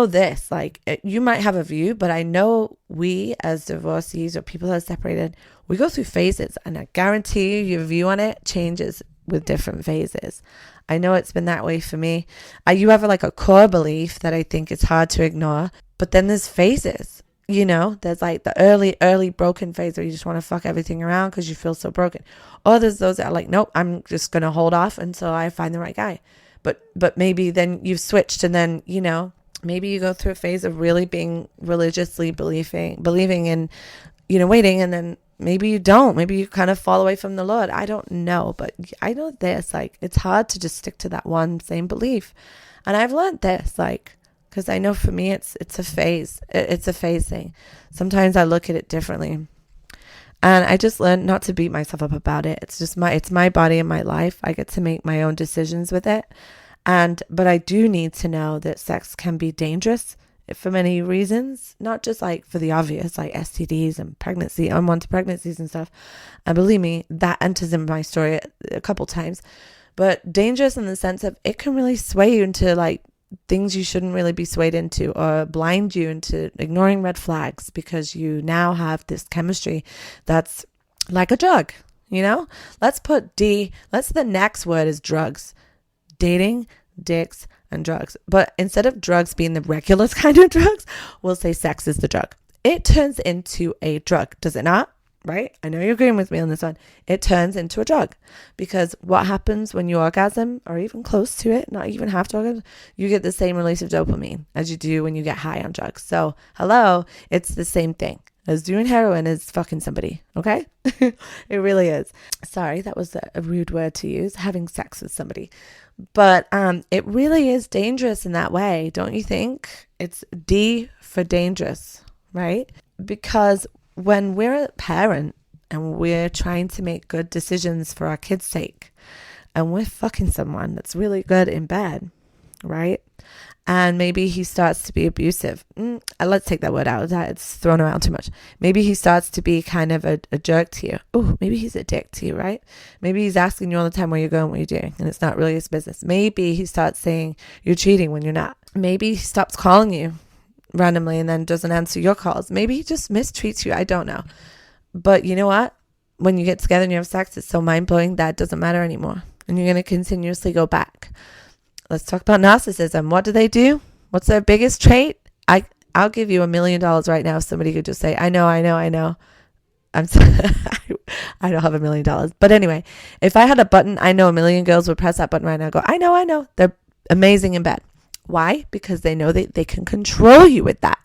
this, like, you might have a view, but I know we as divorcees or people that are separated, we go through phases, and I guarantee you your view on it changes with different phases. I know it's been that way for me. You have like a core belief that I think it's hard to ignore, but then there's phases. There's like the early broken phase where you just want to fuck everything around because you feel so broken. Or there's those that are like, nope, I'm just gonna hold off until I find the right guy. But maybe then you've switched, and then maybe you go through a phase of really being religiously believing in, waiting, and then maybe you don't. Maybe you kind of fall away from the Lord. I don't know, but I know this, like, it's hard to just stick to that one same belief. And I've learned this, like, because I know for me it's a phase. It's a phase thing. Sometimes I look at it differently. And I just learned not to beat myself up about it. It's my body and my life. I get to make my own decisions with it. But I do need to know that sex can be dangerous for many reasons, not just like for the obvious, like STDs and pregnancy, unwanted pregnancies and stuff. And believe me, that enters in my story a couple times. But dangerous in the sense of it can really sway you into like things you shouldn't really be swayed into, or blind you into ignoring red flags, because you now have this chemistry that's like a drug. Let's the next word is drugs. Dating, dicks, and drugs. But instead of drugs being the regular kind of drugs, we'll say sex is the drug. It turns into a drug, does it not? Right? I know you're agreeing with me on this one. It turns into a drug, because what happens when you orgasm, or even close to it, not even half to orgasm, you get the same release of dopamine as you do when you get high on drugs. So, hello, it's the same thing as doing heroin is fucking somebody, okay? It really is. Sorry, that was a rude word to use, having sex with somebody. But it really is dangerous in that way, don't you think? It's D for dangerous, right? Because when we're a parent and we're trying to make good decisions for our kids' sake, and we're fucking someone that's really good in bed, right? And maybe he starts to be abusive. Let's take that word out. It's thrown around too much. Maybe he starts to be kind of a jerk to you. Oh, maybe he's a dick to you, right? Maybe he's asking you all the time where you're going, what you're doing, and it's not really his business. Maybe he starts saying you're cheating when you're not. Maybe he stops calling you randomly and then doesn't answer your calls. Maybe he just mistreats you. I don't know. But you know what? When you get together and you have sex, it's so mind-blowing that it doesn't matter anymore. And you're going to continuously go back. Let's talk about narcissism. What do? What's their biggest trait? I'll give you $1 million right now if somebody could just say, I know. I'm sorry, I don't have $1 million. But anyway, if I had a button, I know 1 million girls would press that button right now and go, I know. They're amazing in bed. Why? Because they know they can control you with that.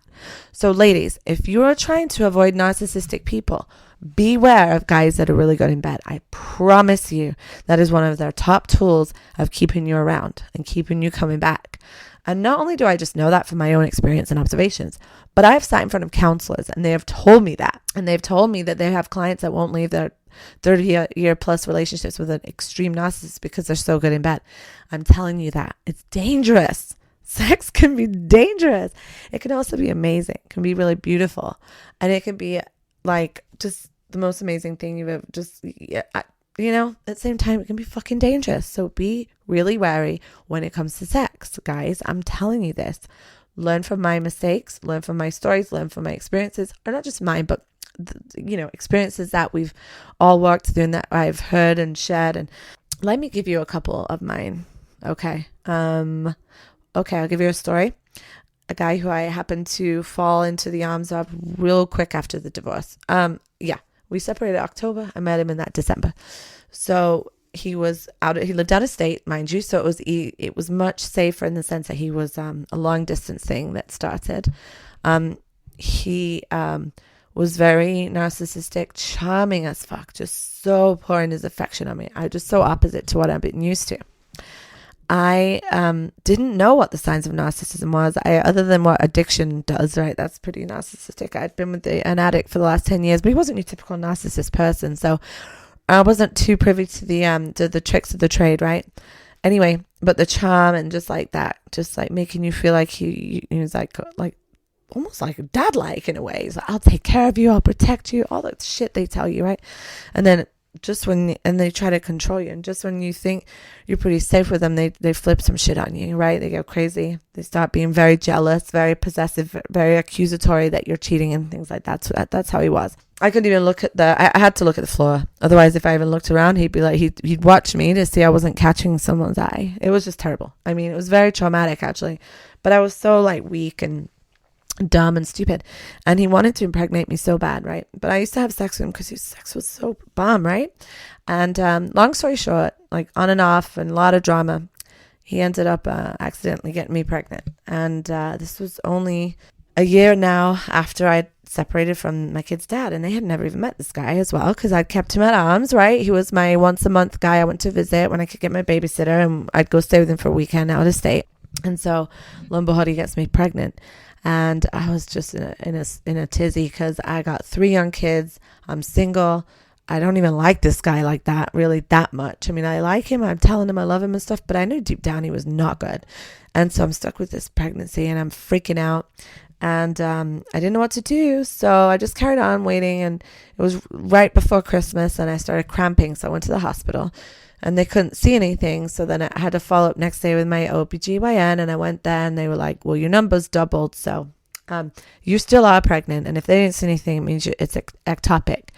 So ladies, if you are trying to avoid narcissistic people, beware of guys that are really good in bed. I promise you that is one of their top tools of keeping you around and keeping you coming back. And not only do I just know that from my own experience and observations, but I've sat in front of counselors and they have told me that. And they've told me that they have clients that won't leave their 30-year plus relationships with an extreme narcissist because they're so good in bed. I'm telling you that. It's dangerous. Sex can be dangerous. It can also be amazing. It can be really beautiful. And it can be like just the most amazing thing you've ever at the same time, it can be fucking dangerous. So be really wary when it comes to sex, guys. I'm telling you this. Learn from my mistakes, learn from my stories, learn from my experiences, or not just mine, but experiences that we've all walked through and that I've heard and shared. And let me give you a couple of mine. Okay. I'll give you a story. A guy who I happened to fall into the arms of real quick after the divorce. We separated October. I met him in that December. So he lived out of state, mind you. So it was much safer in the sense that he was a long distance thing that started. He was very narcissistic, charming as fuck, just so pouring his affection on me. I was just so opposite to what I've been used to. I didn't know what the signs of narcissism was, other than what addiction does, right? That's pretty narcissistic. I'd been with an addict for the last 10 years, but he wasn't your typical narcissist person. So I wasn't too privy to the tricks of the trade, right? Anyway, but the charm and just like that, just like making you feel like he was like almost like dad-like in a way. He's like, I'll take care of you. I'll protect you. All that shit they tell you, right? And then and they try to control you, and just when you think you're pretty safe with them, they flip some shit on you, right? They go crazy. They start being very jealous, very possessive, very accusatory that you're cheating and things like that. So that's how he was. I couldn't even look at I had to look at the floor. Otherwise, if I even looked around, he'd be like, he'd watch me to see I wasn't catching someone's eye. It was just terrible. I mean, it was very traumatic, actually. But I was so like weak and dumb and stupid. And he wanted to impregnate me so bad, right? But I used to have sex with him because his sex was so bomb, right? And long story short, like on and off and a lot of drama, he ended up accidentally getting me pregnant. And this was only a year now after I'd separated from my kid's dad, and they had never even met this guy as well, because I'd kept him at arms, right? He was my once a month guy I went to visit when I could get my babysitter, and I'd go stay with him for a weekend out of state. And so lo and behold, he gets me pregnant, and I was just in a tizzy because I got 3 young kids. I'm single. I don't even like this guy like that, really, that much. I mean, I like him. I'm telling him I love him and stuff, but I knew deep down he was not good. And so I'm stuck with this pregnancy, and I'm freaking out. And I didn't know what to do, so I just carried on waiting. And it was right before Christmas, and I started cramping, so I went to the hospital, and they couldn't see anything. So then I had to follow up next day with my OBGYN, and I went there, and they were like, well, your number's doubled, so you still are pregnant, and if they didn't see anything, it means it's ectopic,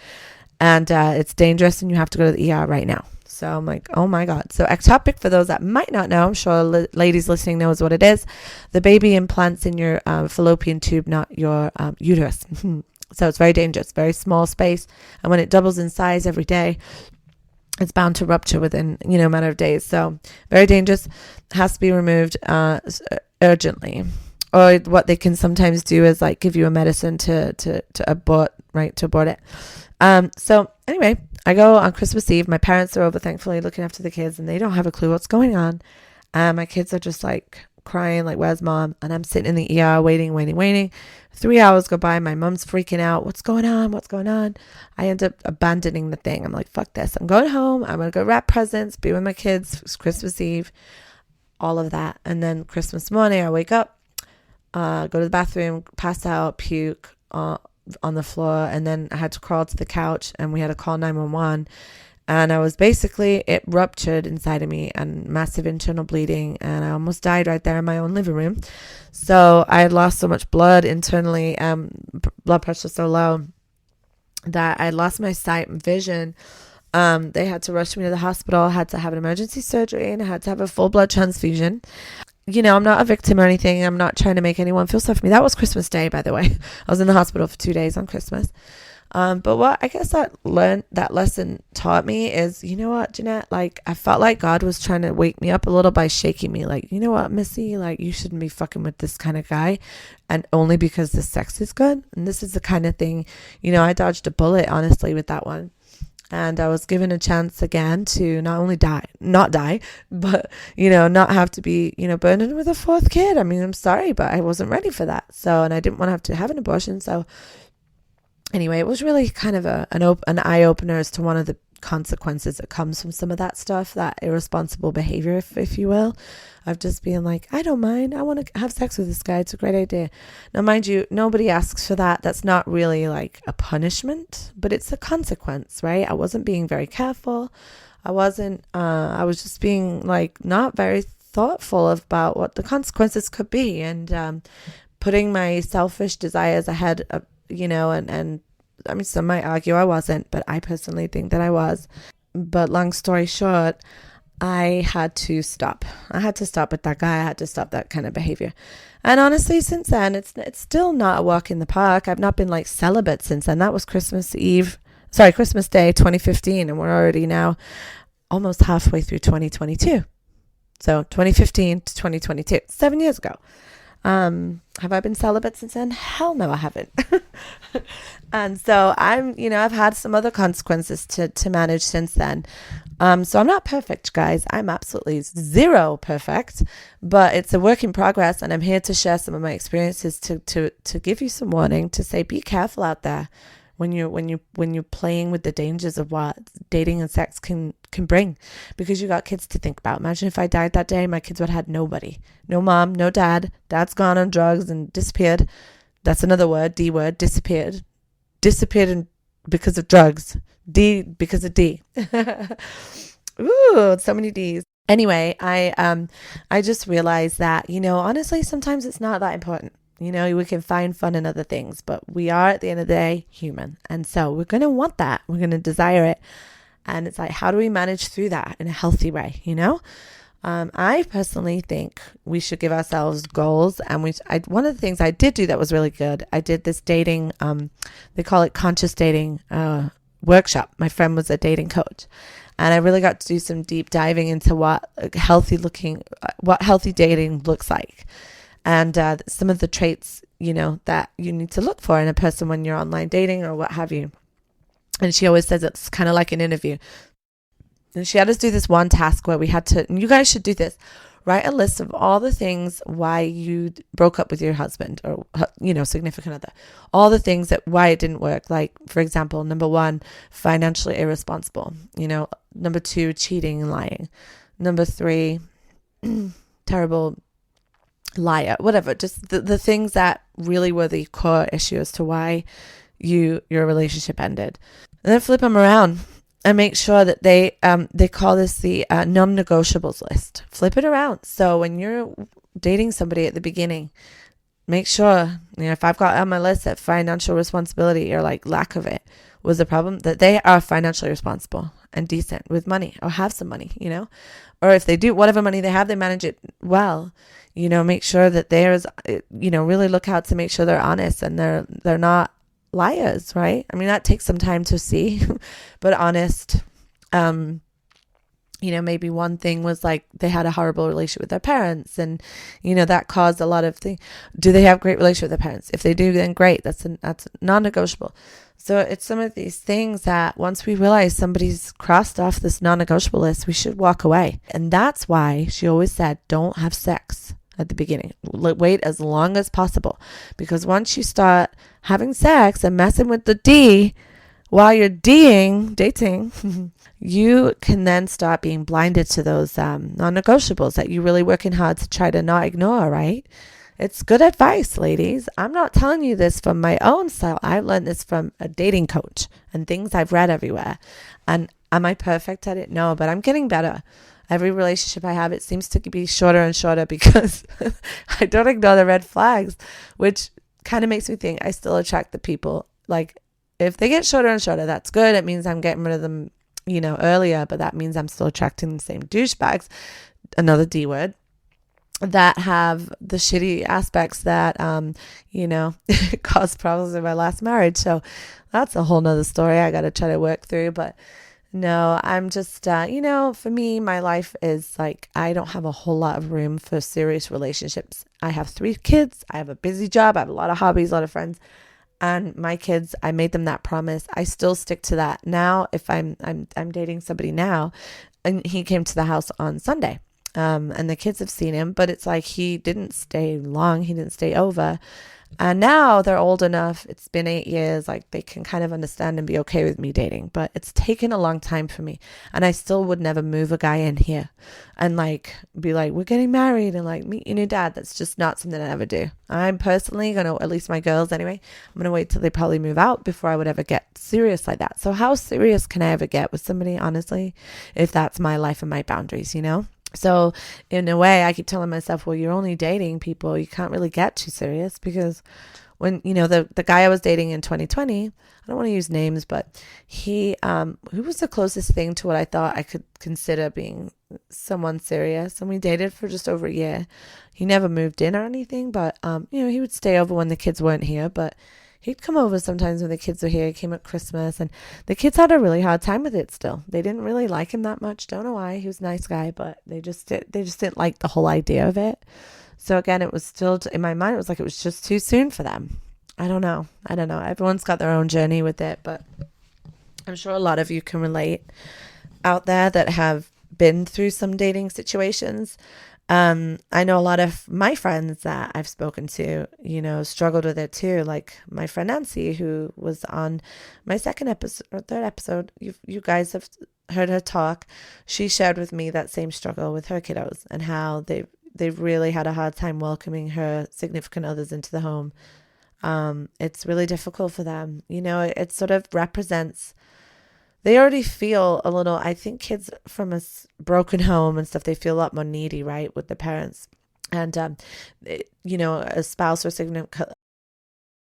and it's dangerous, and you have to go to the ER right now. So I'm like, oh my God. So ectopic, for those that might not know, I'm sure ladies listening knows what it is. The baby implants in your fallopian tube, not your uterus. So it's very dangerous, very small space. And when it doubles in size every day, it's bound to rupture within, a matter of days. So very dangerous, has to be removed urgently. Or what they can sometimes do is like give you a medicine to abort, right, to abort it. So anyway, I go on Christmas Eve. My parents are over, thankfully, looking after the kids, and they don't have a clue what's going on. My kids are just like crying, like, where's mom? And I'm sitting in the ER waiting. 3 hours go by. My mom's freaking out. What's going on? I end up abandoning the thing. I'm like, fuck this. I'm going home. I'm going to go wrap presents, be with my kids. It's Christmas Eve, all of that. And then Christmas morning, I wake up, go to the bathroom, pass out, puke, on the floor, and then I had to crawl to the couch, and we had to call 911, and I was basically, it ruptured inside of me and massive internal bleeding, and I almost died right there in my own living room. So I had lost so much blood internally, blood pressure so low that I lost my sight and vision. They had to rush me to the hospital. I had to have an emergency surgery, and I had to have a full blood transfusion. I'm not a victim or anything. I'm not trying to make anyone feel sorry for me. That was Christmas Day, by the way. I was in the hospital for 2 days on Christmas. But what I guess that lesson taught me is, you know what, Jeanette, like, I felt like God was trying to wake me up a little by shaking me. Like, you know what, Missy, like, you shouldn't be fucking with this kind of guy, and only because the sex is good. And this is the kind of thing, I dodged a bullet, honestly, with that one. And I was given a chance again to not only not die, but, not have to be, burdened with a 4th kid. I mean, I'm sorry, but I wasn't ready for that. So, and I didn't want to have an abortion. So anyway, it was really kind of an eye opener as to one of the consequences that comes from some of that stuff, that irresponsible behavior, if you will, of just being like, I don't mind, I want to have sex with this guy, it's a great idea. Now, mind you, nobody asks for that. That's not really like a punishment, but it's a consequence, right? I wasn't being very careful. I was just being like not very thoughtful about what the consequences could be, and putting my selfish desires ahead of, and I mean, some might argue I wasn't, but I personally think that I was. But long story short, I had to stop. I had to stop with that guy. I had to stop that kind of behavior. And honestly, since then, it's still not a walk in the park. I've not been like celibate since then. That was Christmas Day, 2015. And we're already now almost halfway through 2022. So 2015 to 2022, 7 years ago. Have I been celibate since then? Hell no, I haven't. And so I've had some other consequences to manage since then. So I'm not perfect, guys. I'm absolutely zero perfect, but it's a work in progress, and I'm here to share some of my experiences to give you some warning, to say, be careful out there when you're playing with the dangers of what dating and sex can bring, because you got kids to think about. Imagine if I died that day, my kids would have had nobody, no mom, no dad. Dad's gone on drugs and disappeared. That's another word, D word, disappeared and because of drugs. D because of D. Ooh, so many D's. Anyway, I just realized that, honestly, sometimes it's not that important. We can find fun in other things, but we are at the end of the day human. And so we're going to want that. We're going to desire it. And it's like, how do we manage through that in a healthy way? I personally think we should give ourselves goals. And one of the things I did do that was really good, I did this dating, they call it conscious dating workshop. My friend was a dating coach. And I really got to do some deep diving into what healthy dating looks like. And some of the traits, that you need to look for in a person when you're online dating or what have you. And she always says it's kind of like an interview. And she had us do this one task where we had to, and you guys should do this, write a list of all the things why you broke up with your husband or, significant other. All the things why it didn't work. Like, for example, number 1, financially irresponsible. Number 2, cheating and lying. Number 3, terrible liar. Whatever. Just the things that really were the core issue as to why your relationship ended. And then flip them around. And make sure that they call this the non-negotiables list. Flip it around. So when you're dating somebody at the beginning, make sure, if I've got on my list that financial responsibility or like lack of it was a problem, that they are financially responsible and decent with money or have some money, or if they do, whatever money they have, they manage it well. Make sure that there's, really look out to make sure they're honest and they're not liars, right? I mean, that takes some time to see, but honest. Maybe one thing was like they had a horrible relationship with their parents, and that caused a lot of things. Do they have a great relationship with their parents? If they do, then great. That's non-negotiable. So it's some of these things that once we realize somebody's crossed off this non-negotiable list, we should walk away. And that's why she always said, don't have sex at the beginning. Wait as long as possible, because once you start having sex and messing with the D while you're dating, you can then start being blinded to those non-negotiables that you're really working hard to try to not ignore, right? It's good advice, ladies. I'm not telling you this from my own style. I learned this from a dating coach and things I've read everywhere. And am I perfect at it? No, but I'm getting better. Every relationship I have, it seems to be shorter and shorter because I don't ignore the red flags, which kind of makes me think I still attract the people. Like, if they get shorter and shorter, that's good. It means I'm getting rid of them, earlier, but that means I'm still attracting the same douchebags, another D word, that have the shitty aspects that, caused problems in my last marriage. So that's a whole nother story I got to try to work through, but no, I'm just, for me, my life is like, I don't have a whole lot of room for serious relationships. I have 3 kids. I have a busy job. I have a lot of hobbies, a lot of friends. And my kids, I made them that promise. I still stick to that. Now, if I'm dating somebody now, and he came to the house on Sunday, and the kids have seen him, but it's like he didn't stay long. He didn't stay over. And now they're old enough. It's been 8 years. Like, they can kind of understand and be okay with me dating, but it's taken a long time for me. And I still would never move a guy in here and like be like, we're getting married and like meet your new dad. That's just not something I ever do. I'm personally going to, at least my girls anyway, I'm going to wait till they probably move out before I would ever get serious like that. So how serious can I ever get with somebody, honestly, if that's my life and my boundaries, So in a way, I keep telling myself, well, you're only dating people. You can't really get too serious, because when, the guy I was dating in 2020, I don't want to use names, but he was the closest thing to what I thought I could consider being someone serious. And we dated for just over a year. He never moved in or anything, but, he would stay over when the kids weren't here, but he'd come over sometimes when the kids were here. He came at Christmas, and the kids had a really hard time with it still. They didn't really like him that much. Don't know why. He was a nice guy, but they just didn't like the whole idea of it. So again, it was still, in my mind, it was like it was just too soon for them. I don't know. Everyone's got their own journey with it, but I'm sure a lot of you can relate out there that have been through some dating situations. I know a lot of my friends that I've spoken to, struggled with it too. Like my friend Nancy, who was on my second episode or third episode. You guys have heard her talk. She shared with me that same struggle with her kiddos and how they've really had a hard time welcoming her significant others into the home. It's really difficult for them. It sort of represents, they already feel a little, I think kids from broken home and stuff, they feel a lot more needy, right, with the parents. And, a spouse or